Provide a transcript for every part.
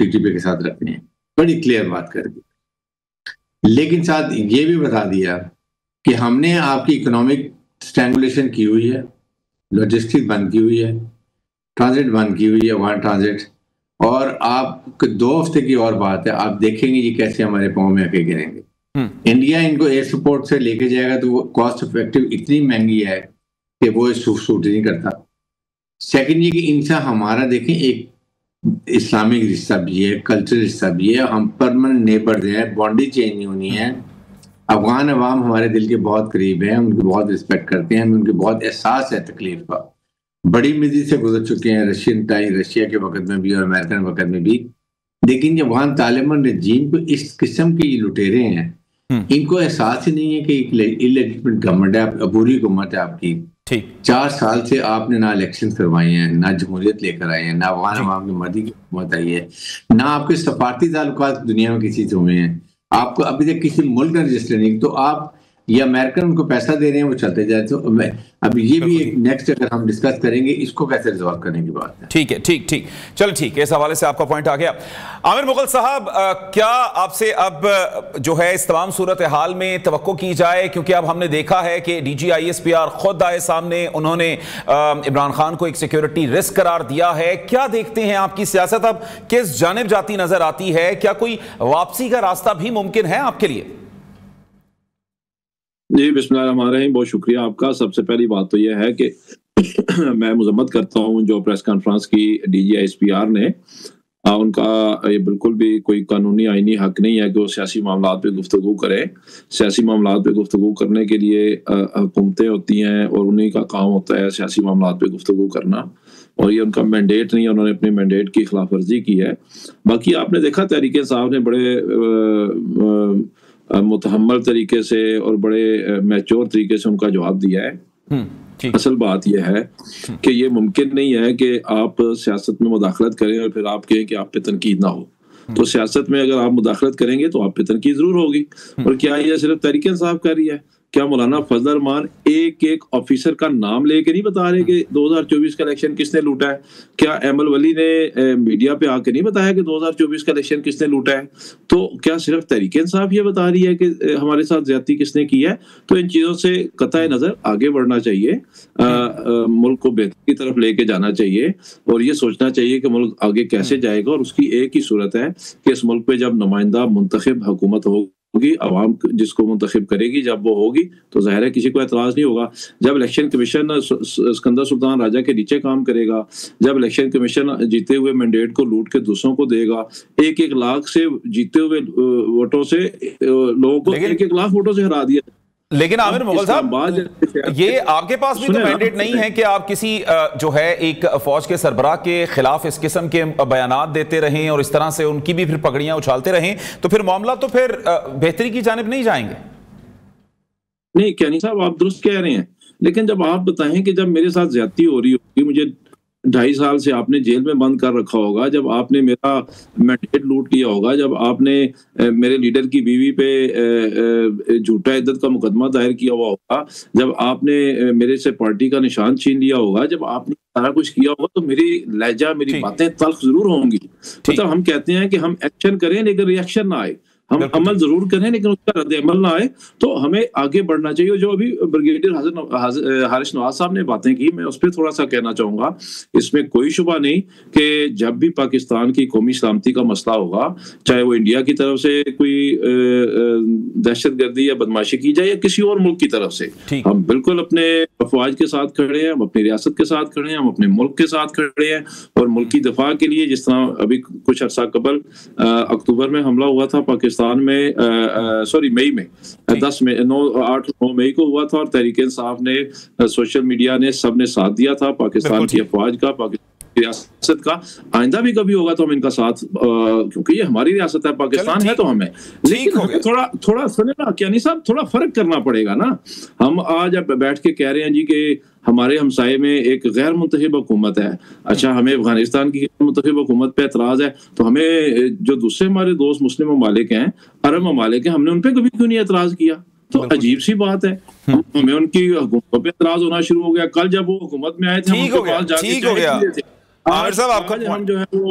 TTP کے ساتھ رکھنے ہیں، بڑی کلیئر بات کر دی، لیکن ساتھ یہ بھی بتا دیا کہ ہم نے آپ کی اکنامک اسٹرینگولیشن کی ہوئی ہے، لاجسٹک بند کی ہوئی ہے، ٹرانزٹ بند کی ہوئی ہے، ون ٹرانزٹ، اور آپ 2 ہفتے کی اور بات ہے، آپ دیکھیں گے یہ کیسے ہمارے پاؤں میں آ کے گریں گے۔ انڈیا ان کو ایئر سپورٹ سے لے کے جائے گا تو وہ کاسٹ افیکٹو اتنی مہنگی ہے کہ وہ سوٹ نہیں کرتا۔ سیکنڈ یہ کہ ان سے ہمارا دیکھیں ایک اسلامک رشتہ بھی ہے، کلچرل رشتہ بھی ہے، ہم پرماننٹ نیبرز ہیں، بانڈی چینج نہیں ہونی ہے۔ افغان عوام ہمارے دل کے بہت قریب ہیں، ان کی بہت رسپیکٹ کرتے ہیں، ہمیں ان کے بہت احساس ہے تکلیف کا، بڑی مزید سے گزر چکے ہیں رشیا کے وقت میں بھی اور امریکن وقت میں بھی، لیکن یہ افغان طالبان رجیم کو اس قسم کی لٹیرے ہیں، ان کو احساس ہی نہیں ہے کہ ایک الیجٹمیٹ گورنمنٹ ہے، عبوری حکومت ہے آپ کی۔ 4 سال سے آپ نے نہ الیکشن کروائے ہیں، نہ جمہوریت لے کر آئے ہیں، نہ افغان عوام کی مرضی کی حکومت آئی ہے، نہ آپ کے سفارتی تعلقات دنیا میں کسی سے ہوئے ہیں، آپ کو ابھی تک کسی ملک کا رجسٹر نہیں، تو آپ یہ امریکن ان کو پیسہ دے رہے ہیں، وہ چلتے جائے۔ تو اب یہ بھی ایک نیکسٹ اگر ہم ڈسکس کریں گے اس کو کیسے ریزالو کرنے کی بات ہے۔ ٹھیک ہے، ٹھیک چل ٹھیک ہے، اس حوالے سے آپ کا پوائنٹ آ گیا۔ عامر مغل صاحب، کیا آپ سے اب جو ہے اس تمام صورتحال میں توقع کی جائے، کیونکہ اب ہم نے دیکھا ہے کہ DGISPR خود آئے سامنے، انہوں نے عمران خان کو ایک سیکیورٹی رسک قرار دیا ہے، کیا دیکھتے ہیں آپ کی سیاست اب کس جانب جاتی نظر آتی ہے؟ کیا کوئی واپسی کا راستہ بھی ممکن ہے آپ کے لیے؟ جی بسم اللہ الرحمن الرحیم، بہت شکریہ آپ کا۔ سب سے پہلی بات تو یہ ہے کہ میں مذمت کرتا ہوں جو پریس کانفرنس کی DGISPR نے، ان کا یہ بالکل بھی کوئی قانونی آئینی حق نہیں ہے کہ وہ سیاسی معاملات پہ گفتگو کرے۔ سیاسی معاملات پہ گفتگو کرنے کے لیے حکومتیں ہوتی ہیں اور انہی کا کام ہوتا ہے سیاسی معاملات پہ گفتگو کرنا، اور یہ ان کا مینڈیٹ نہیں ہے، انہوں نے اپنے مینڈیٹ کی خلاف ورزی کی ہے۔ باقی آپ نے دیکھا تحریک انصاف نے بڑے متحمل طریقے سے اور بڑے میچور طریقے سے ان کا جواب دیا ہے۔ اصل بات یہ ہے کہ یہ ممکن نہیں ہے کہ آپ سیاست میں مداخلت کریں اور پھر آپ کہیں کہ آپ پہ تنقید نہ ہو۔ تو سیاست میں اگر آپ مداخلت کریں گے تو آپ پہ تنقید ضرور ہوگی۔ اور کیا یہ صرف تحریک انصاف کر رہی ہے؟ کیا مولانا فضل الرحمان ایک آفیسر کا نام لے کے نہیں بتا رہے کہ 2024 کا الیکشن کس نے لوٹا ہے؟ کیا ایمل ولی نے میڈیا پہ آ کے نہیں بتایا کہ 2024 کا الیکشن کس نے لوٹا ہے؟ تو کیا صرف تحریک انصاف یہ بتا رہی ہے کہ ہمارے ساتھ زیادتی کس نے کی ہے؟ تو ان چیزوں سے قطع نظر آگے بڑھنا چاہیے، ملک کو بہتری کی طرف لے کے جانا چاہیے، اور یہ سوچنا چاہیے کہ ملک آگے کیسے جائے گا، اور اس کی ایک ہی صورت ہے کہ اس ملک پہ جب نمائندہ منتخب حکومت ہوگی، عوام جس کو منتخب کرے گی، جب وہ ہوگی تو ظاہر ہے کسی کو اعتراض نہیں ہوگا۔ جب الیکشن کمیشن اسکندر سلطان راجہ کے نیچے کام کرے گا، جب الیکشن کمیشن جیتے ہوئے مینڈیٹ کو لوٹ کے دوسروں کو دے گا، 1 لاکھ سے جیتے ہوئے ووٹوں سے لوگوں کو 1 لاکھ ووٹوں سے ہرا دیا۔ لیکن عامر مغل صاحب، یہ آپ کے پاس بھی تو مینڈیٹ نہیں ہے کہ آپ کسی جو ہے ایک فوج کے سربراہ کے خلاف اس قسم کے بیانات دیتے رہیں اور اس طرح سے ان کی بھی پھر پگڑیاں اچھالتے رہیں، تو پھر معاملہ تو پھر بہتری کی جانب نہیں جائیں گے۔ نہیں کیانی صاحب، آپ درست کہہ رہے ہیں، لیکن جب آپ بتائیں کہ جب میرے ساتھ زیادتی ہو رہی ہوگی، مجھے 2.5 سال سے آپ نے جیل میں بند کر رکھا ہوگا، جب آپ نے میرا مینڈیٹ لوٹ کیا ہوگا، جب آپ نے میرے لیڈر کی بیوی پہ جھوٹا عدت کا مقدمہ دائر کیا ہوا ہوگا، جب آپ نے میرے سے پارٹی کا نشان چھین لیا ہوگا، جب آپ نے سارا کچھ کیا ہوگا، تو میری لہجہ، میری باتیں تلخ ضرور ہوں گی۔ مطلب ہم کہتے ہیں کہ ہم ایکشن کریں لیکن ریئیکشن نہ آئے، ہم عمل ضرور کریں لیکن اس کا رد عمل نہ آئے، تو ہمیں آگے بڑھنا چاہیے۔ جو ابھی بریگیڈیئر حارث نواز صاحب نے باتیں کی، میں اس پہ تھوڑا سا کہنا چاہوں گا۔ اس میں کوئی شبہ نہیں کہ جب بھی پاکستان کی قومی سلامتی کا مسئلہ ہوگا، چاہے وہ انڈیا کی طرف سے کوئی دہشت گردی یا بدماشی کی جائے یا کسی اور ملک کی طرف سے، ہم بالکل اپنے افواج کے ساتھ کھڑے ہیں، ہم اپنی ریاست کے ساتھ کھڑے ہیں، ہم اپنے ملک کے ساتھ کھڑے ہیں، اور ملک کی دفاع کے لیے، جس طرح ابھی کچھ عرصہ قبل اکتوبر میں حملہ ہوا تھا پاکستان میں، مئی میں 8-9 مئی کو ہوا تھا، اور تحریک انصاف نے، سوشل میڈیا نے، سب نے ساتھ دیا تھا پاکستان کی افواج کا، پاکستان کی ریاست کا۔ آئندہ بھی کبھی ہوگا تو ہم ان کا ساتھ، کیونکہ یہ ہماری ریاست ہے، پاکستان ہے تو ہمیں، لیکن تھوڑا سنے نا کیانی صاحب، تھوڑا فرق کرنا پڑے گا نا۔ ہم آج اب بیٹھ کے کہہ رہے ہیں جی کہ ہمارے ہمسائے میں ایک غیر منتخب حکومت ہے، اچھا ہمیں افغانستان کی غیر منتخب حکومت پہ اعتراض ہے، تو ہمیں جو دوسرے ہمارے دوست مسلم ممالک ہیں، عرب ممالک ہیں، ہم نے ان پہ کبھی کیوں نہیں اعتراض کیا؟ تو عجیب سی بات ہے، ہمیں ان کی حکومتوں پہ اعتراض ہونا شروع ہو گیا۔ کل جب وہ حکومت میں آئے تھے، ہم ان کے پاس جا کے عامر صاحب آپ کا ہم جو ہے وہ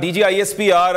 DG ISPR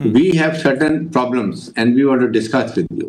we have certain problems and we want to discuss with you।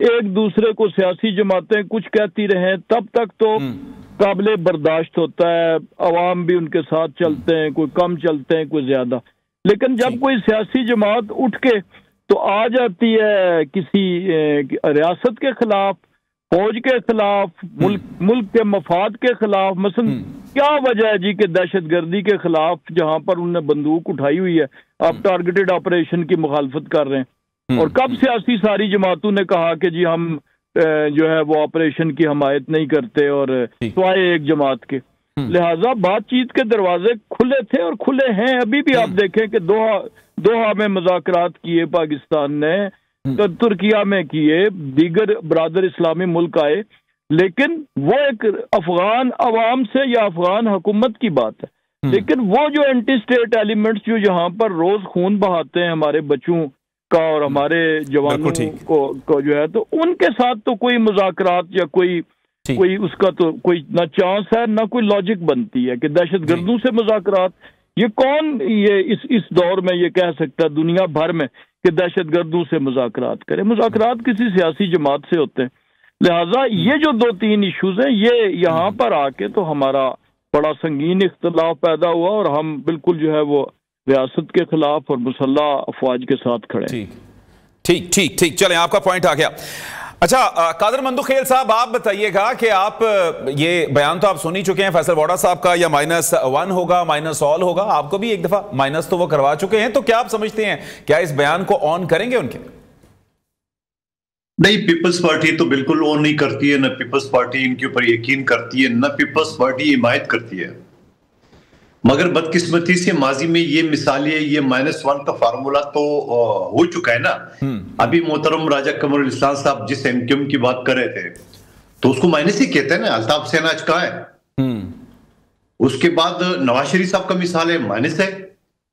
ایک دوسرے کو سیاسی جماعتیں کچھ کہتی رہیں تب تک تو قابل برداشت ہوتا ہے، عوام بھی ان کے ساتھ چلتے ہیں، کوئی کم چلتے ہیں کوئی زیادہ. لیکن جب کوئی سیاسی جماعت اٹھ کے تو آ جاتی ہے کسی ریاست کے خلاف، فوج کے خلاف، ملک کے مفاد کے خلاف، مثلا کیا وجہ ہے جی کہ دہشت گردی کے خلاف جہاں پر انہوں نے بندوق اٹھائی ہوئی ہے آپ ٹارگیٹڈ آپریشن کی مخالفت کر رہے ہیں، اور کب سیاسی ساری جماعتوں نے کہا کہ جی ہم جو ہے وہ آپریشن کی حمایت نہیں کرتے اور سوائے ایک جماعت کے. لہٰذا بات چیت کے دروازے کھلے تھے اور کھلے ہیں ابھی بھی. آپ دیکھیں کہ دوحہ میں مذاکرات کیے پاکستان نے، ترکیہ میں کیے، دیگر برادر اسلامی ملک آئے، لیکن وہ ایک افغان عوام سے یا افغان حکومت کی بات ہے. لیکن وہ جو اینٹی اسٹیٹ ایلیمنٹس جو یہاں پر روز خون بہاتے ہیں ہمارے بچوں کا اور ہمارے جوانوں کو جو ہے، تو ان کے ساتھ تو کوئی مذاکرات یا کوئی اس کا تو کوئی نہ چانس ہے نہ کوئی لاجک بنتی ہے کہ دہشت گردوں سے مذاکرات. یہ کون یہ اس دور میں یہ کہہ سکتا ہے دنیا بھر میں کہ دہشت گردوں سے مذاکرات کرے؟ مذاکرات کسی سیاسی جماعت سے ہوتے ہیں. لہٰذا یہ جو 2-3 ایشوز ہیں یہ یہاں پر آ کے تو ہمارا بڑا سنگین اختلاف پیدا ہوا اور ہم بالکل جو ہے وہ ریاست کے خلاف اور مسلح افواج کے ساتھ کھڑے. ٹھیک چلیں، آپ کا پوائنٹ آ گیا. اچھا قادر مندوخیل صاحب، آپ بتائیے گا کہ آپ یہ بیان تو آپ سن ہی چکے ہیں فیصل ووہرا صاحب کا، یا -1 ہوگا -all ہوگا، آپ کو بھی ایک دفعہ مائنس تو وہ کروا چکے ہیں، تو کیا آپ سمجھتے ہیں کیا اس بیان کو آن کریں گے ان کے؟ نہیں، پیپلز پارٹی تو بالکل آن نہیں کرتی ہے، نہ پیپلز پارٹی ان کے اوپر یقین کرتی ہے، نہ پیپلز پارٹی حمایت کرتی ہے. مگر بدقسمتی سے ماضی میں یہ مثالیں، یہ -1 کا فارمولا تو ہو چکا ہے نا. ابھی محترم راجہ قمر الاسلام صاحب جس MQM کی بات کر رہے تھے تو اس کو مائنس ہی کہتے ہیں نا. الطاف حسین آج کہاں ہے؟ اس کے بعد نواز شریف صاحب کا مثال ہے، مائنس ہے.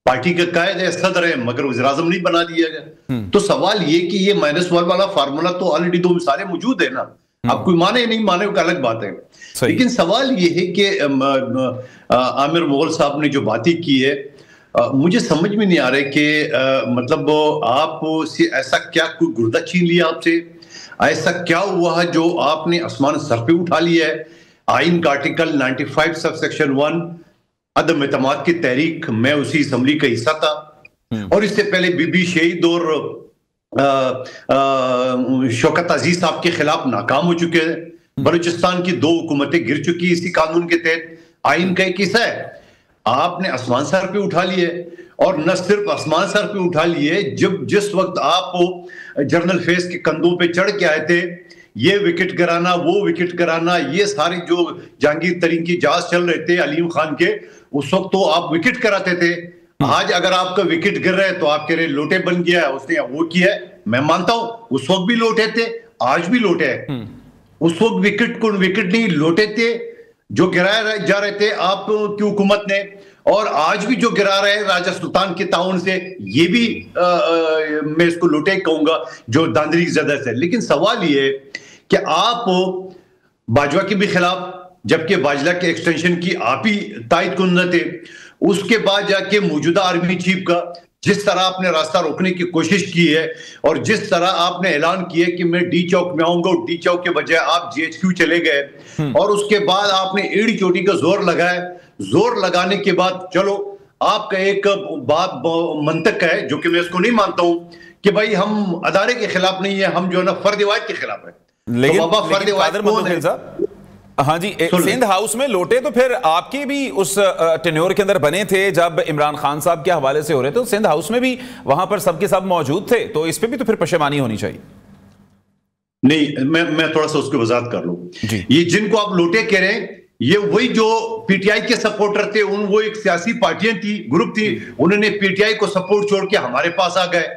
پارٹی کا قائد ہے، صدر ہے، مگر وزیر اعظم نہیں بنا دیا گیا. تو سوال یہ کہ یہ -1 والا فارمولا تو آلریڈی 2 مثالیں موجود ہیں نا. آپ کوئی مانے نہیں مانے کا الگ بات ہے. لیکن سوال یہ ہے کہ عامر مغل صاحب نے جو باتیں کی ہے، مجھے سمجھ میں نہیں آ رہا کہ مطلب آپ سے ایسا کیا کوئی گردہ چھین لیا آپ سے، ایسا کیا ہوا ہے جو آپ نے آسمان سر پہ اٹھا لیا ہے. آئین کا آرٹیکل 95 سب سیکشن 1 عدم اعتماد کی تحریک، میں اسی اسمبلی کا حصہ تھا، اور اس سے پہلے بی بی شہید اور شوکت عزیز صاحب کے خلاف ناکام ہو چکے ہیں. بلوچستان کی 2 حکومتیں گر چکی اسی قانون کے تحت. آئین کا ایک حصہ ہے. آپ نے آسمان سر پہ اٹھا لیے، اور نہ صرف آسمان سر پہ اٹھا لیے، جس وقت آپ جنرل فیض کے کندھوں پہ چڑھ کے آئے تھے، یہ وکٹ گرانا وہ وکٹ گرانا، یہ سارے جو جہانگیر ترین کی جہاز چل رہے تھے علیم خان کے، اس وقت تو آپ وکٹ کراتے تھے. آج اگر آپ کا وکٹ گر رہا ہے تو آپ کہہ رہے لوٹے بن گیا ہے، اس نے وہ کیا ہے. میں مانتا ہوں اس وقت بھی لوٹے تھے، آج بھی لوٹے ہیں. اس وقت وکٹ نہیں لوٹے تھے جو گرائے جا رہے تھے آپ کی حکومت نے، اور آج بھی جو گرا رہے ہیں راجہ سلطان کے تعاون سے، یہ بھی میں اس کو لوٹے کہوں گا جو داندری کی زدہ سے. لیکن سوال یہ ہے کہ آپ باجوہ کے بھی خلاف، جبکہ باجوہ کے ایکسٹینشن کی آپ ہی تائید کنندہ تھے. اس کے بعد جا کے موجودہ آرمی چیف کا جس طرح آپ نے راستہ روکنے کی کوشش کی ہے، اور جس طرح آپ نے اعلان کیا کہ میں ڈی چوک میں آؤں گا، ڈی چوک کے بجائے آپ GHQ چلے گئے، اور اس کے بعد آپ نے ایڑی چوٹی کا زور لگایا. زور لگانے کے بعد چلو آپ کا ایک بات منطق ہے جو کہ میں اس کو نہیں مانتا ہوں کہ بھائی ہم ادارے کے خلاف نہیں ہے، ہم جو ہے نا فرد واحد کے خلاف ہے. لیکن ہاں جی، سندھ ہاؤس میں لوٹے تو پھر آپ کے بھی اس ٹینیور کے اندر بنے تھے جب عمران خان صاحب کے حوالے سے ہو رہے تھے، سندھ ہاؤس میں بھی وہاں پر سب کے سب موجود تھے، تو اس پہ بھی تو پھر پشیمانی ہونی چاہیے. نہیں، میں تھوڑا سا اس کی وضاحت کر لوں. یہ جن کو آپ لوٹے کہہ رہے ہیں، یہ وہی جو PTI کے سپورٹر تھے، وہ ایک سیاسی پارٹیاں تھی، گروپ تھی، انہوں نے PTI کو سپورٹ چھوڑ کے ہمارے پاس آ گئے.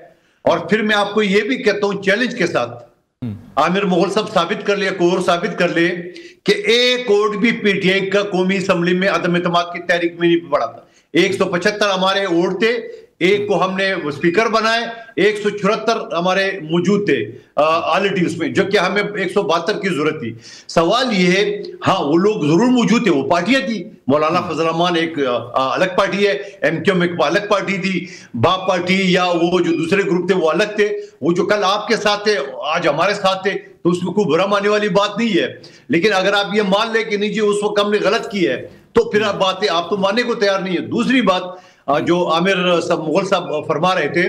اور پھر میں آپ کو یہ بھی کہتا ہوں چیلنج کے ساتھ، عامر مغل صاحب ثابت کر لے، کوئی اور ثابت کر لے کہ ایک ووٹ بھی PTI کا قومی اسمبلی میں عدم اعتماد کی تحریک میں نہیں پڑا تھا. 175 ہمارے ووٹ تھے، ایک کو ہم نے اسپیکر بنائے، 174 ہمارے موجود تھے آلریڈی اس میں، جو کہ ہمیں 172 کی ضرورت تھی. سوال یہ ہے، ہاں وہ لوگ ضرور موجود تھے، وہ پارٹیاں تھی، مولانا فضل الرحمان ایک الگ پارٹی ہے, ایم کیو ایم ایک الگ پارٹی تھی, باپ پارٹی یا وہ جو دوسرے گروپ تھے وہ الگ تھے. وہ جو کل آپ کے ساتھ تھے آج ہمارے ساتھ تھے, تو اس میں کوئی برا ماننے والی بات نہیں ہے. لیکن اگر آپ یہ مان لیں کہ نہیں جی اس وقت ہم نے غلط کی ہے, تو پھر آپ بات ہے, آپ تو ماننے کو تیار نہیں ہے. دوسری بات جو عامر مغل صاحب فرما رہے تھے,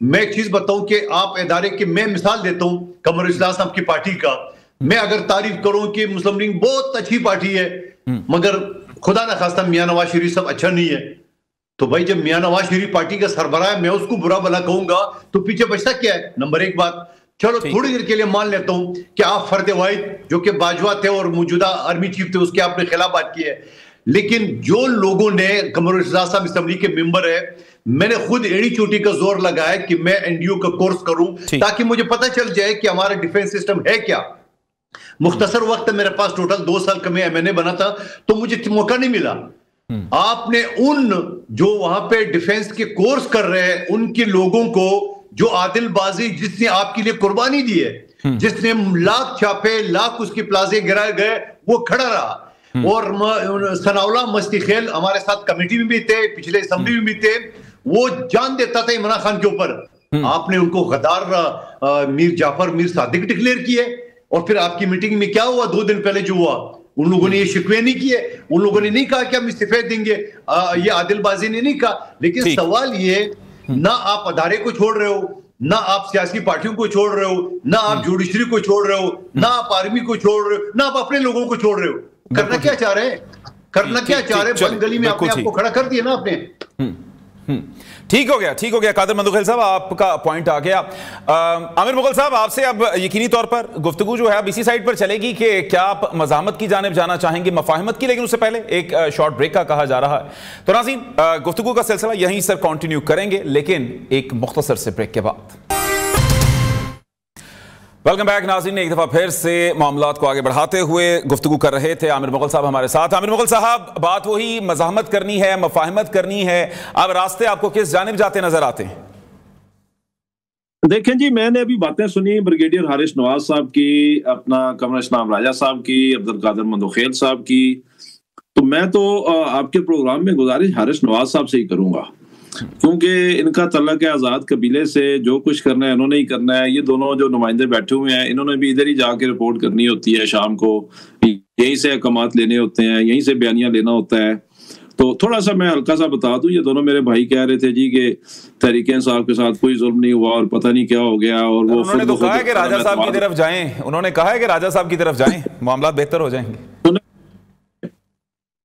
میں ایک چیز بتاؤں کہ آپ ادارے کی, میں مثال دیتا ہوں قمر اصلاح صاحب کی پارٹی کا. میں اگر تعریف کروں کہ مسلم لیگ بہت اچھی پارٹی ہے, مگر خدا نہ خواستہ میاں نواز شریف صاحب اچھا نہیں ہے, تو بھائی جب میاں نواز شریف پارٹی کا سربراہ ہے میں اس کو برا بھلا کہوں گا تو پیچھے بچتا کیا ہے؟ نمبر ایک بات. چلو تھوڑی دیر کے لیے مان لیتا ہوں کہ آپ فرد واحد جو کہ باجوہ تھے اور موجودہ آرمی چیف تھے اس کے آپ نے خلاف بات کی ہے, لیکن جو لوگوں نے, قمر اصلاح صاحب اسمبلی کے ممبر ہے, میں نے خود ایڑی چوٹی کا زور لگایا کہ میں این ڈی او کا کورس کروں تاکہ مجھے پتہ چل جائے کہ ہمارا ڈیفنس سسٹم ہے کیا. مختصر وقت میرے پاس, ٹوٹل 2 سال کا میں ایم این اے بنا تھا, تو مجھے موقع نہیں ملا. آپ نے ان جو وہاں پہ ڈیفنس کے کورس کر رہے ہیں ان کے لوگوں کو, جو عادل بازی جس نے آپ کے لیے قربانی دی ہے, جس نے لاکھ چھاپے لاکھ اس کی پلازے گرائے گئے, وہ کھڑا رہا. اور ثناء اللہ مستی خیل ہمارے ساتھ کمیٹی میں بھی تھے, پچھلے اسمبلی میں بھی تھے, وہ جان دیتا تھا عمران خان کے اوپر. آپ نے ان کو غدار میر جعفر میر صادق ڈکلیئر کیے, اور پھر آپ کی میٹنگ میں کیا ہوا 2 دن پہلے جو ہوا, ان لوگوں نے یہ شکوے نہیں کیے, ان لوگوں نے نہیں کہا کہ ہم استعفے دیں گے, یہ عادل بازی نے نہیں کہا. لیکن سوال یہ, نہ آپ ادارے کو چھوڑ رہے ہو, نہ آپ سیاسی پارٹیوں کو چھوڑ رہے ہو, نہ آپ جوڈیشری کو چھوڑ رہے ہو, نہ آپ آرمی کو چھوڑ رہے ہو, نہ آپ اپنے لوگوں کو چھوڑ رہے ہو. کرنا کیا چاہ رہے ہیں؟ کرنا کیا چاہ رہے ہیں؟ بند گلی میں آپ کو کھڑا کر دیا نا آپ نے. ٹھیک ہو گیا قادر مندوخیل صاحب, آپ کا پوائنٹ آ گیا. عامر مغل صاحب, آپ سے اب یقینی طور پر گفتگو جو ہے اب اسی سائٹ پر چلے گی کہ کیا آپ مزاحمت کی جانب جانا چاہیں گے, مفاہمت کی, لیکن اس سے پہلے ایک شارٹ بریک کا کہا جا رہا ہے. تو ناظرین, گفتگو کا سلسلہ یہیں سر کنٹینیو کریں گے, لیکن ایک مختصر سے بریک کے بعد. ویلکم بیک ناظرین, ایک دفعہ پھر سے معاملات کو آگے بڑھاتے ہوئے گفتگو کر رہے تھے عامر مغل صاحب ہمارے ساتھ. عامر مغل صاحب, بات وہی, مزاحمت کرنی ہے, مفاہمت کرنی ہے, اب راستے آپ کو کس جانب جاتے نظر آتے ہیں؟ دیکھیں جی, میں نے ابھی باتیں سنی بریگیڈیئر حارث نواز صاحب کی, اپنا قمر اسلام راجہ صاحب کی, عبدالقادر مندوخیل صاحب کی, تو میں تو آپ کے پروگرام میں گزارش حارث نواز صاحب سے ہی کروں گا, کیونکہ ان کا تعلق ہے آزاد قبیلے سے. جو کچھ کرنا ہے انہوں نے ہی کرنا ہے. یہ دونوں جو نمائندے بیٹھے ہوئے ہیں, انہوں نے بھی ادھر ہی جا کے رپورٹ کرنی ہوتی ہے شام کو, یہیں سے احکامات لینے ہوتے ہیں, یہیں سے بیانیہ لینا ہوتا ہے. تو تھوڑا سا میں ہلکا سا بتا دوں, یہ دونوں میرے بھائی کہہ رہے تھے جی کہ تحریک انصاف کے ساتھ کوئی ظلم نہیں ہوا اور پتہ نہیں کیا ہو گیا, اور وہ انہوں نے تو کہا ہے کہ راجہ صاحب کی طرف جائیں, انہوں نے کہا ہے کہ راجہ صاحب کی طرف جائیں, معاملات بہتر ہو جائیں گے.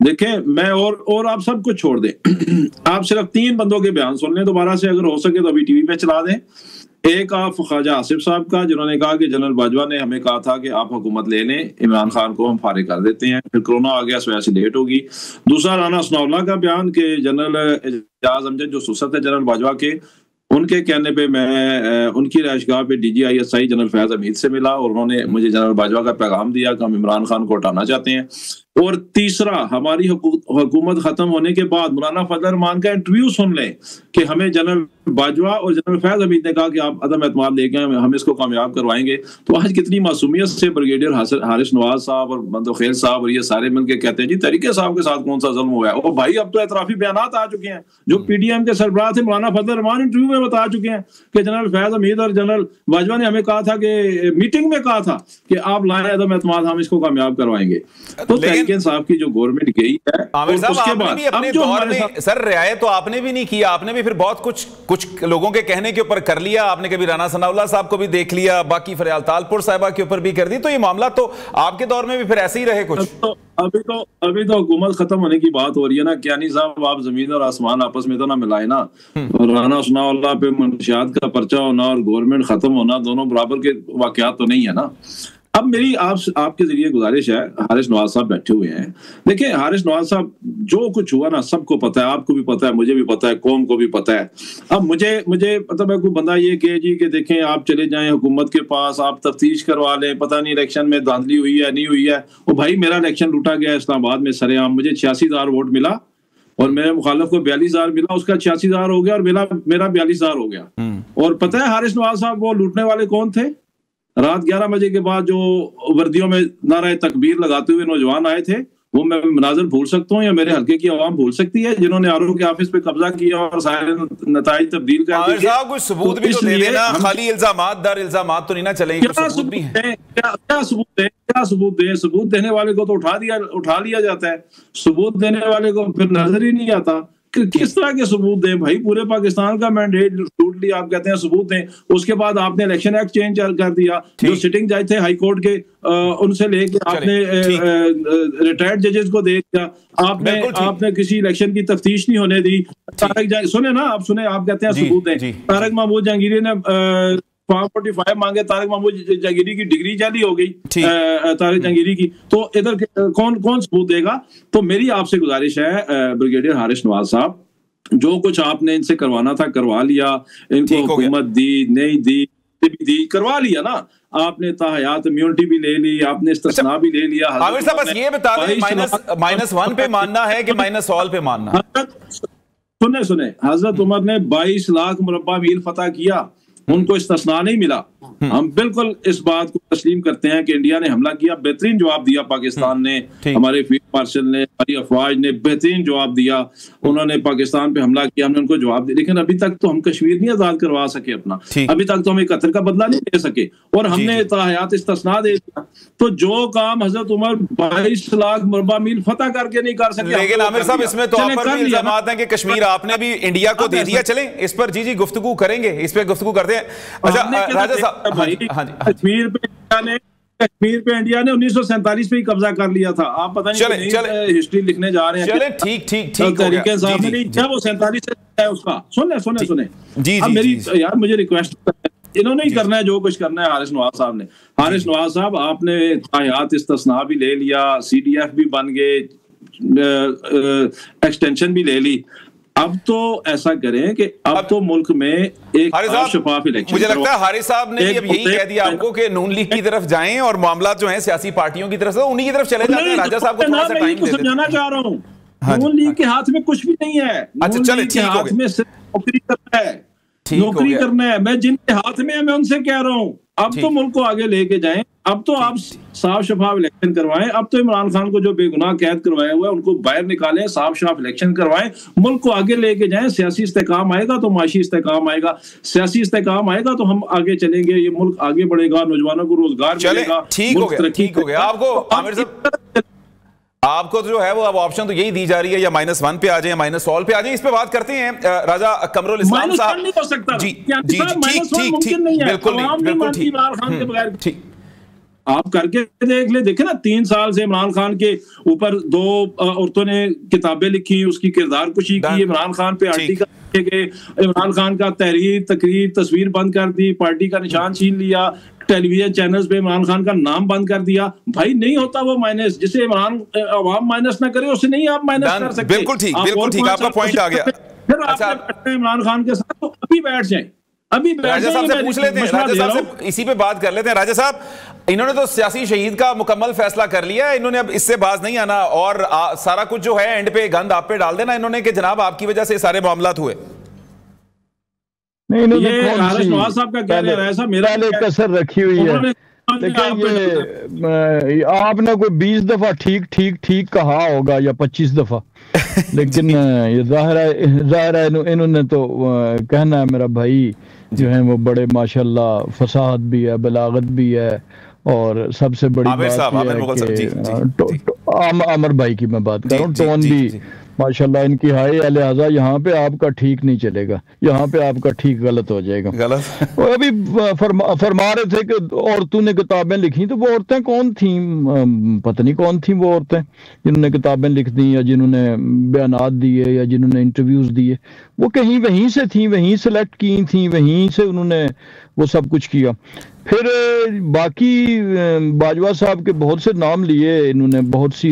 دیکھیں, میں اور آپ سب کچھ چھوڑ دیں, آپ صرف 3 بندوں کے بیان سن لیں دوبارہ سے, اگر ہو سکے تو ابھی ٹی وی پہ چلا دیں. ایک آپ خواجہ آصف صاحب کا, جنہوں نے کہا کہ جنرل باجوہ نے ہمیں کہا تھا کہ آپ حکومت لے لیں, عمران خان کو ہم فارغ کر دیتے ہیں, پھر کرونا آ گیا, وجہ سے لیٹ ہوگی. دوسرا رانا ثناء اللہ کا بیان کہ جنرل اعجاز امجد جو سسر تھے جنرل باجوہ کے, ان کے کہنے پہ میں ان کی رہائش گاہ پہ DGISI جنرل فیاض حمید سے ملا, اور انہوں نے مجھے جنرل باجوہ کا پیغام دیا کہ ہم عمران خان کو ہٹانا چاہتے ہیں. اور تیسرا, ہماری حکومت ختم ہونے کے بعد مولانا فضل الرحمان کا انٹرویو سن لیں کہ ہمیں جنرل باجوہ اور جنرل فیاض حمید نے کہا کہ آپ عدم اعتماد لے کے ہم اس کو کامیاب کروائیں گے. تو آج کتنی معصومیت سے بریگیڈیئر حارث نواز صاحب اور مندوخیل صاحب اور یہ سارے مل کے کہتے ہیں جی طریقے صاحب کے ساتھ کون سا ظلم ہوا ہے. اور بھائی اب تو اعترافی بیانات آ چکے ہیں, جو PDM کے سربراہ تھے مولانا فضل الرحمان انٹرویو میں بتا چکے ہیں کہ جنرل فیاض حمید اور جنرل باجوہ نے ہمیں کہا تھا کہ میٹنگ میں کہا تھا کہ آپ لائیں عدم اعتماد, ہم اس کو کامیاب کروائیں گے. تو تحریک انصاف کی جو گورنمنٹ گئی ہے, عامر صاحب آپ نے بھی اپنے دور میں سر رعایت تو آپ نے بھی نہیں کیا, آپ نے بھی پھر بہت کچھ لوگوں کے کہنے کے اوپر کر لیا, آپ نے کبھی رانا ثناء اللہ صاحب کو بھی دیکھ لیا, باقی فریال تالپور صاحبہ کے اوپر بھی کر دی, تو یہ معاملہ تو آپ کے دور میں بھی پھر ایسے ہی رہے کچھ. ابھی تو حکومت ختم ہونے کی بات ہو رہی ہے نا کیانی صاحب, آپ زمین اور آسمان آپس میں تو نہ ملائے نا. رانا ثناء اللہ پہ منشیات کا پرچہ ہونا اور گورنمنٹ ختم ہونا دونوں برابر کے واقعات تو نہیں ہے نا. اب میری آپ کے ذریعے گزارش ہے, حارث نواز صاحب بیٹھے ہوئے ہیں, دیکھیں حارث نواز صاحب جو کچھ ہوا نا سب کو پتہ ہے, آپ کو بھی پتہ ہے, مجھے بھی پتہ ہے, قوم کو بھی پتہ ہے. اب مجھے مطلب ہے کوئی بندہ یہ کہے جی کہ دیکھیں آپ چلے جائیں حکومت کے پاس, آپ تفتیش کروا لیں, پتہ نہیں الیکشن میں دھاندلی ہوئی ہے نہیں ہوئی ہے. وہ بھائی میرا الیکشن لوٹا گیا اسلام آباد میں سرے عام, مجھے 86,000 ووٹ ملا اور میرے مخالف کو 42,000 ملا, اس کا 86,000 ہو گیا اور میرا 42,000 ہو گیا. اور پتہ ہے حارث نواز صاحب وہ لوٹنے والے کون تھے؟ رات 11 بجے کے بعد جو وردیوں میں نعرہ تکبیر لگاتے ہوئے نوجوان آئے تھے, وہ میں مناظر بھول سکتا ہوں یا میرے حلقے کی عوام بھول سکتی ہے جنہوں نے آرو کے آفس پہ قبضہ کیا اور سارے نتائج تبدیل کر دیے؟ صاحب کوئی ثبوت بھی تو دے دینا، خالی الزامات در الزامات تو نہیں نہ چلیں، کیا ثبوت دیں؟ ثبوت دینے والے کو تو اٹھا لیا جاتا ہے، ثبوت دینے والے کو پھر نظر ہی نہیں آتا۔ کس طرح کے ثبوت دیں بھائی؟ پورے پاکستان کا مینڈیٹ ٹوٹ لیا، آپ کہتے ہیں ثبوت دیں۔ اس کے بعد آپ نے الیکشن ایکٹ چینج کر دیا، جو سٹنگ جج تھے ہائی کورٹ کے ان سے لے کے آپ نے ریٹائرڈ ججز کو دے دیا، آپ نے کسی الیکشن کی تفتیش نہیں ہونے دی۔ سنیں نا، آپ سنیں، آپ کہتے ہیں ثبوت دیں۔ طارق محمود جہانگیری نے فارم 45 مانگے، طارق محمود جہانگیری کی ڈگری جعلی ہو گئی طارق جہانگیری کی، تو ادھر کون ثبوت دے گا؟ تو میری آپ سے گزارش ہے بریگیڈیئر حارث نواز صاحب، جو کچھ آپ نے ان سے کروانا تھا کروا لیا، ان کو حکومت دی نہیں دی کروا لیا نا، آپ نے تاحیات امیونٹی بھی لے لی، آپ نے استثناء بھی لے لیا۔ عامر صاحب بس یہ بتا دیں -1 پہ ماننا ہے کہ -all پہ ماننا؟ سنیں، حضرت عمر نے 22 لاکھ مربع میل فتح کیا، ان کو استثناء نہیں ملا۔ ہم بالکل اس بات کو تسلیم کرتے ہیں کہ انڈیا نے حملہ کیا، بہترین جواب دیا پاکستان نے، ہمارے فیلڈ مارشل نے، ہماری افواج نے بہترین جواب دیا، انہوں نے پاکستان پہ حملہ کیا، ہم نے ان کو جواب دیا، لیکن ابھی تک تو ہم کشمیر نہیں آزاد کروا سکے اپنا، ابھی تک تو ہم 71 کا بدلہ نہیں دے سکے، اور ہم نے تاحیات استثناء دے دیا۔ تو جو کام حضرت عمر 22 لاکھ مربع میل فتح کر کے نہیں کر سکے، لیکن عامر صاحب اس میں تو آپ پر بھی الزامات ہیں کہ کشمیر آپ نے بھی انڈیا کو دے دیا۔ چلیں اس پر جی گفتگو کریں گے، اس پہ گفتگو کرتے ہیں۔ اچھا راجہ صاحب، کشمیر پہ انڈیا نے 1947 پہ ہی قبضہ کر لیا تھا، آپ پتہ نہیں ہسٹری لکھنے جا رہے ہیں۔ چلیں ٹھیک طریقے صاحب نے نہیں کیا، وہ 47 سے ہے اس کا۔ سنیں اب میری یار مجھے ریکویسٹ، انہوں نے ہی کرنا ہے جو کچھ کرنا ہے حارث نواز صاحب نے۔ حارث نواز صاحب آپ نے تاحیات استثناء بھی لے لیا، CDF بھی بن گئے، ایکسٹینشن بھی لے لی، اب تو ایسا کریں کہ اب تو ملک میں ایک شفاف الیکشن۔ مجھے لگتا ہے حارث صاحب نے اب یہی کہہ دیا آپ کو کہ نون لیگ کی طرف جائیں اور معاملات جو ہیں سیاسی پارٹیوں کی طرف سے انہی کی طرف چلے جاتے ہیں۔ راجہ صاحب کو تھوڑا سا ٹائم دے دیں۔ سمجھانا چاہ رہا ہوں، نون لیگ کے ہاتھ میں کچھ بھی نہیں ہے، نون لیگ کے ہاتھ میں صرف نوکری کرنا ہے، نوکری کرنا ہے۔ میں جن کے ہاتھ میں ہے میں ان سے کہہ رہا ہوں اب تو ملک کو آگے لے کے جائیں، اب تو آپ صاف شفاف الیکشن کروائیں، اب تو عمران خان کو جو بے گناہ قید کروایا ہوا ہے ان کو باہر نکالیں، صاف شفاف الیکشن کروائیں، ملک کو آگے لے کے جائیں۔ سیاسی استحکام آئے گا تو معاشی استحکام آئے گا، سیاسی استحکام آئے گا تو ہم آگے چلیں گے، یہ ملک آگے بڑھے گا، نوجوانوں کو روزگار ملے گا، ٹھیک ہو گیا۔ آپ کو عامر صاحب، آپ کو جو ہے وہ اب آپشن تو یہی دی جا رہی ہے، یا -1 پہ آ جائیں یا -all پہ آ جائیں۔ اس پہ بات کرتے ہیں راجہ قمر الاسلام صاحب۔ نہیں ہو سکتا جی بالکل ٹھیک، آپ کر کے دیکھ لیں، دیکھیں نا 3 سال سے عمران خان کے اوپر 2 عورتوں نے کتابیں لکھی، اس کی کردار کشی کی، عمران خان پہ آرٹیکل گئے، عمران خان کا تحریر تقریر تصویر بند کر دی، پارٹی کا نشان چھین لیا، ٹیلی ویژن چینلز پہ عمران خان کا نام بند کر دیا۔ بھائی نہیں ہوتا وہ مائنس، جسے عمران عوام مائنس نہ کرے اسے نہیں آپ مائنس کر سکتے۔ بالکل ٹھیک، آپ کا پوائنٹ آ گیا۔ پھر آپ عمران خان کے ساتھ تو ابھی بیٹھ جائیں، راجہ صاحب سے پوچھ لیتے ہیں، راجہ صاحب سے اسی پہ بات کر لیتے ہیں۔ راجہ صاحب، انہوں نے تو سیاسی شہید کا مکمل فیصلہ کر لیا ہے، انہوں نے اب اس سے باز نہیں آنا اور سارا کچھ جو ہے اینڈ پہ گند آپ پہ ڈال دینا انہوں نے کہ جناب آپ کی وجہ سے سارے معاملات ہوئے۔ نہیں حارث نواز صاحب کا کیا رہا ہے، ایسا میرا کسر رکھی ہوئی ہے۔ دیکھیں آپ نے کوئی 20 دفعہ ٹھیک کہا ہوگا یا 25 دفعہ، لیکن یہ ظاہر ہے انہوں نے تو کہنا ہے میرا بھائی جو ہیں وہ بڑے ماشاءاللہ فصاحت بھی ہے، بلاغت بھی ہے، اور سب سے بڑی بات یہ ہے کہ عامر بھائی کی میں بات کر رہا ہوں، ٹون بھی ماشاءاللہ ان کی ہائی ہے، لہٰذا یہاں پہ آپ کا ٹھیک نہیں چلے گا، یہاں پہ آپ کا ٹھیک غلط ہو جائے گا۔ اور ابھی فرما رہے تھے کہ عورتوں نے کتابیں لکھی، تو وہ عورتیں کون تھیں؟ پتہ نہیں کون تھیں وہ عورتیں جنہوں نے کتابیں لکھ دی یا جنہوں نے بیانات دیے یا جنہوں نے انٹرویوز دیے، وہ کہیں وہیں سے تھیں، وہیں سلیکٹ کی تھیں، وہیں سے انہوں نے وہ سب کچھ کیا۔ پھر باقی باجوہ صاحب کے بہت سے نام لیے انہوں نے، بہت سی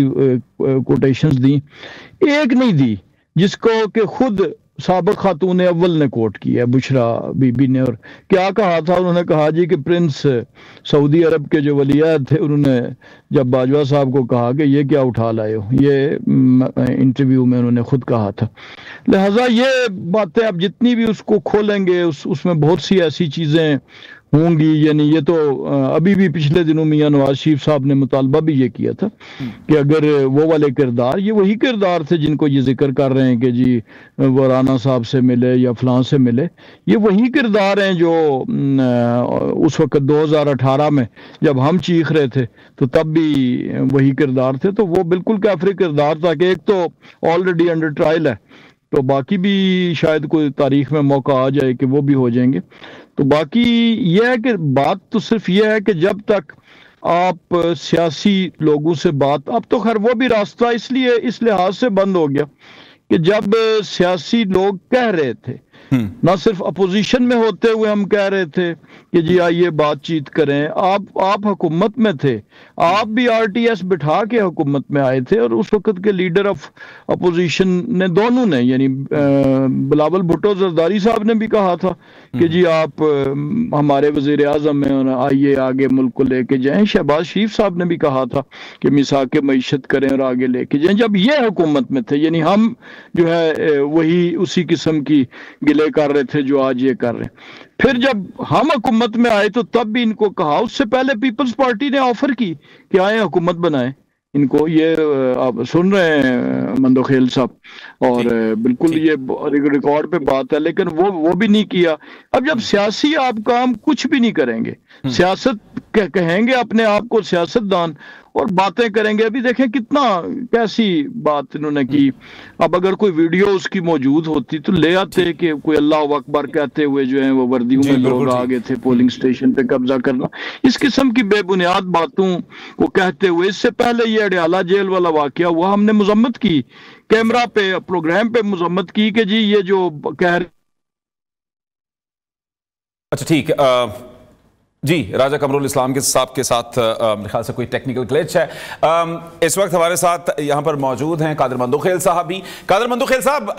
کوٹیشنز دی، ایک نہیں دی جس کو کہ خود سابق خاتون اول نے کوٹ کی ہے، بشرا بی بی نے، اور کیا کہا تھا انہوں نے؟ کہا جی کہ پرنس سعودی عرب کے جو ولیعہد تھے انہوں نے جب باجوہ صاحب کو کہا کہ یہ کیا اٹھا لائے ہو، یہ انٹرویو میں انہوں نے خود کہا تھا۔ لہٰذا یہ باتیں اب جتنی بھی اس کو کھولیں گے اس میں بہت سی ایسی چیزیں ہوں گی، یعنی یہ تو ابھی بھی پچھلے دنوں میاں نواز شریف صاحب نے مطالبہ بھی یہ کیا تھا کہ اگر وہ والے کردار، یہ وہی کردار تھے جن کو یہ ذکر کر رہے ہیں کہ جی وہ رانا صاحب سے ملے یا فلاں سے ملے، یہ وہی کردار ہیں جو اس وقت 2018 میں جب ہم چیخ رہے تھے تو تب بھی وہی کردار تھے. تو وہ بالکل کافر کردار تھا کہ ایک تو آلریڈی انڈر ٹرائل ہے، تو باقی بھی شاید کوئی تاریخ میں موقع آ جائے کہ وہ بھی ہو جائیں گے. تو باقی یہ ہے کہ بات تو صرف یہ ہے کہ جب تک آپ سیاسی لوگوں سے بات، اب تو خیر وہ بھی راستہ اس لحاظ سے بند ہو گیا کہ جب سیاسی لوگ کہہ رہے تھے، نہ صرف اپوزیشن میں ہوتے ہوئے ہم کہہ رہے تھے کہ جی آئیے بات چیت کریں، آپ حکومت میں تھے، آپ بھی آر ٹی ایس بٹھا کے حکومت میں آئے تھے، اور اس وقت کے لیڈر آف اپوزیشن نے، دونوں نے، یعنی بلاول بھٹو زرداری صاحب نے بھی کہا تھا کہ جی آپ ہمارے وزیر اعظم ہیں اور آئیے آگے ملک کو لے کے جائیں. شہباز شریف صاحب نے بھی کہا تھا کہ میثاق معیشت کریں اور آگے لے کے جائیں جب یہ حکومت میں تھے. یعنی ہم جو ہے وہی اسی قسم کی گلے کر رہے تھے جو آج یہ کر رہے ہیں. پھر جب ہم حکومت میں آئے تو تب بھی ان کو کہا، اس سے پہلے پیپلز پارٹی نے آفر کی کہ آئیں حکومت بنائیں ان کو. یہ آپ سن رہے ہیں مندوخیل صاحب، اور بالکل یہ ریکارڈ پہ بات ہے، لیکن وہ بھی نہیں کیا. اب جب سیاسی آپ کام کچھ بھی نہیں کریں گے، سیاست کہیں گے اپنے آپ کو سیاست دان اور باتیں کریں گے، ابھی دیکھیں کتنا کیسی بات انہوں نے کی. اب اگر کوئی ویڈیو اس کی موجود ہوتی تو لے آتے کہ کوئی اللہ اکبر کہتے ہوئے جو ہیں وہ وردیوں میں لوگ آگے تھے پولنگ سٹیشن پہ قبضہ کرنا، اس قسم کی بے بنیاد باتوں کو کہتے ہوئے. اس سے پہلے یہ اڈیالہ جیل والا واقعہ ہوا، ہم نے مذمت کی، کیمرہ پہ پروگرام پہ مذمت کی کہ جی یہ جو کہہ رہے. اچھا ٹھیک، جی راجہ قمر الاسلام کے صاحب کے ساتھ میرے خیال سے کوئی ٹیکنیکل گلیچ ہے. اس وقت ہمارے ساتھ یہاں پر موجود ہیں قادر مندوخیل صاحب بھی. قادر مندوخیل صاحب،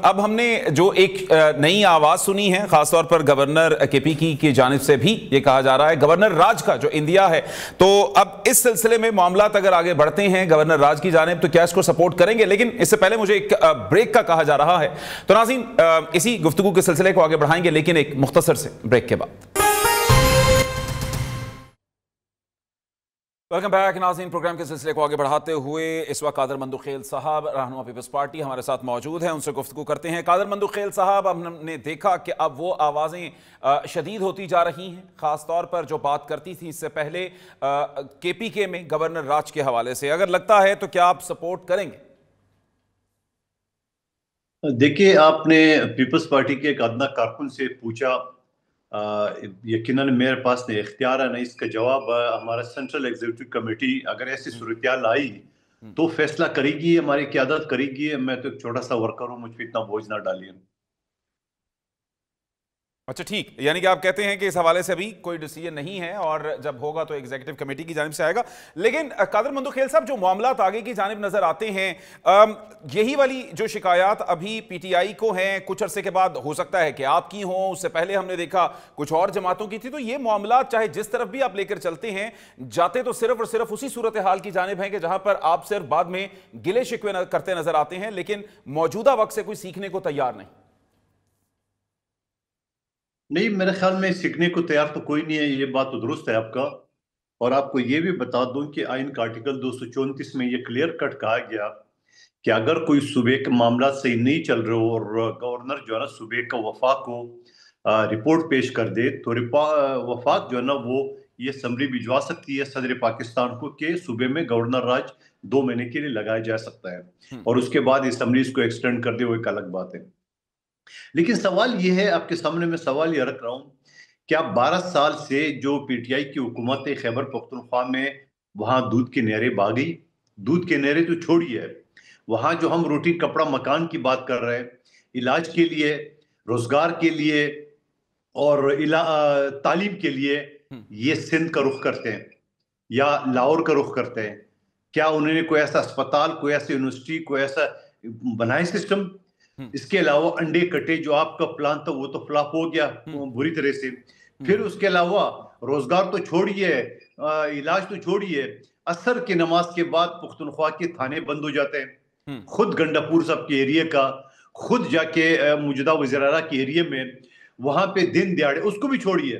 اب ہم نے جو ایک نئی آواز سنی ہے خاص طور پر گورنر کے پی کی جانب سے بھی یہ کہا جا رہا ہے، گورنر راج کا جو انڈیا ہے، تو اب اس سلسلے میں معاملات اگر آگے بڑھتے ہیں گورنر راج کی جانب تو کیا اس کو سپورٹ کریں گے؟ لیکن اس سے پہلے مجھے ایک بریک کا کہا جا رہا ہے، تو ناظرین اسی گفتگو کے سلسلے کو آگے بڑھائیں گے لیکن ایک مختصر سے بریک کے بعد. ویلکم بیک ناظرین. پروگرام کے سلسلے کو آگے بڑھاتے ہوئے اس وقت قادر مندوخیل صاحب رہنما پیپلز پارٹی ہمارے ساتھ موجود ہیں، ان سے گفتگو کرتے ہیں. قادر مندوخیل صاحب، ہم نے دیکھا کہ اب وہ آوازیں شدید ہوتی جا رہی ہیں، خاص طور پر جو بات کرتی تھی اس سے پہلے کے پی کے میں گورنر راج کے حوالے سے، اگر لگتا ہے تو کیا آپ سپورٹ کریں گے؟ دیکھیے، آپ نے پیپلز پارٹی کے ایک ادنا کارکن سے پوچھا، یقیناً میرے پاس نہ اختیار ہے نہ اس کا جواب. ہمارا سینٹرل ایگزیکٹو کمیٹی اگر ایسی صورتحال آئی تو فیصلہ کرے گی، ہماری قیادت کرے گی. میں تو ایک چھوٹا سا ورکر ہوں، مجھ پہ اتنا بوجھ نہ ڈالیے. اچھا ٹھیک، یعنی کہ آپ کہتے ہیں کہ اس حوالے سے ابھی کوئی ڈیسیجن نہیں ہے اور جب ہوگا تو ایگزیکٹو کمیٹی کی جانب سے آئے گا. لیکن قادر مندوخیل صاحب، جو معاملات آگے کی جانب نظر آتے ہیں، یہی والی جو شکایات ابھی پی ٹی آئی کو ہیں، کچھ عرصے کے بعد ہو سکتا ہے کہ آپ کی ہوں، اس سے پہلے ہم نے دیکھا کچھ اور جماعتوں کی تھی. تو یہ معاملات چاہے جس طرف بھی آپ لے کر چلتے ہیں، جاتے تو صرف اور صرف اسی صورتحال کی جانب ہیں کہ جہاں پر آپ صرف بعد میں گلے شکوے کرتے نظر آتے ہیں لیکن موجودہ وقت سے کوئی سیکھنے کو تیار نہیں. نہیں، میرے خیال میں سیکھنے کو تیار تو کوئی نہیں ہے، یہ بات تو درست ہے آپ کا. اور آپ کو یہ بھی بتا دوں کہ آئین کا آرٹیکل 234 میں یہ کلیئر کٹ کہا گیا کہ اگر کوئی صوبے کے معاملات صحیح نہیں چل رہے ہو اور گورنر جو ہے نا صوبے کا وفاق کو رپورٹ پیش کر دے تو وفاق جو ہے نا وہ یہ اسمبلی بھجوا سکتی ہے صدر پاکستان کو کہ صوبے میں گورنر راج 2 مہینے کے لیے لگایا جا سکتا ہے، اور اس کے بعد اسمبلی اس کو ایکسٹینڈ کر دے، وہ ایک الگ بات ہے. لیکن سوال یہ ہے، آپ کے سامنے میں سوال یہ رکھ رہا ہوں، کیا 12 سال سے جو پی ٹی آئی کی حکومت خیبر پختونخوا میں وہاں دودھ کی نہریں بہا گئی؟ دودھ کی نہریں تو چھوڑی ہے، وہاں جو ہم روٹی کپڑا مکان کی بات کر رہے ہیں، علاج کے لیے، روزگار کے لیے اور تعلیم کے لیے یہ سندھ کا رخ کرتے ہیں یا لاہور کا رخ کرتے ہیں. کیا انہوں نے کوئی ایسا اسپتال، کوئی ایسی یونیورسٹی، کوئی ایسا بنائے سسٹم؟ اس کے علاوہ انڈے کٹے جو آپ کا پلان تھا وہ تو فلاپ ہو گیا بری طرح سے. پھر اس کے علاوہ روزگار تو چھوڑیے، علاج تو چھوڑیے، عصر کی نماز کے بعد پختونخوا کے تھانے بند ہو جاتے ہیں. خود گنڈاپور صاحب کے ایریے کا، خود جا کے موجودہ وزیر اعلیٰ کے ایریے میں وہاں پہ دن دیہڑے، اس کو بھی چھوڑیے،